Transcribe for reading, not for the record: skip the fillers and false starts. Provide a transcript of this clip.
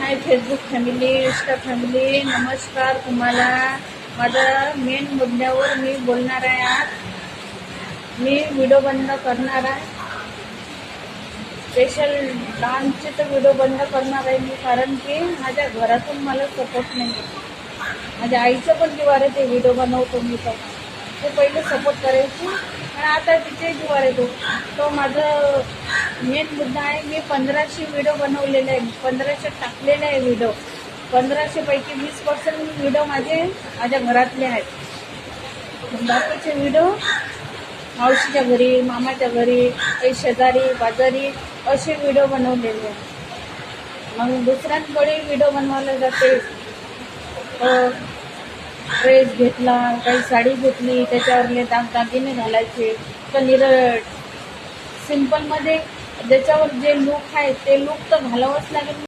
माय Facebook family, Insta family, नमस्कार तुम्हाला. माझा मेन मुद्द्यावर मी बोलणार आहे. आज मी व्हिडिओ बंद करणार आहे. स्पेशल डान्सचे तर व्हिडिओ बंद करणार आहे मी, कारण की माझ्या घरातून मला सपोर्ट नाही आहे. माझ्या आईचं पण जीवार आहे, ते व्हिडिओ बनवतो मी तर ते पहिले सपोर्ट करायची, पण आता तिचे जीवार येतो. तो माझं मेन मुद्दा आहे. मी 1500 व्हिडिओ बनवलेले आहे, 1500 टाकलेले आहे व्हिडिओ. 1500 पैकी 20% व्हिडिओ माझ्या घरातले आहेत. बाकीचे व्हिडिओ मावशीच्या घरी, मामाच्या घरी, काही शेजारी बाजारी असे व्हिडिओ बनवलेले आहेत. मग दुसऱ्यांकडे व्हिडिओ बनवायला जाते. ड्रेस घेतला, काही साडी घेतली, त्याच्यावरले दागिने घालायचे, तर निरट सिंपलमध्ये ज्याच्यावर जे लूक आहे ते लूक तर घालावंच लागेल.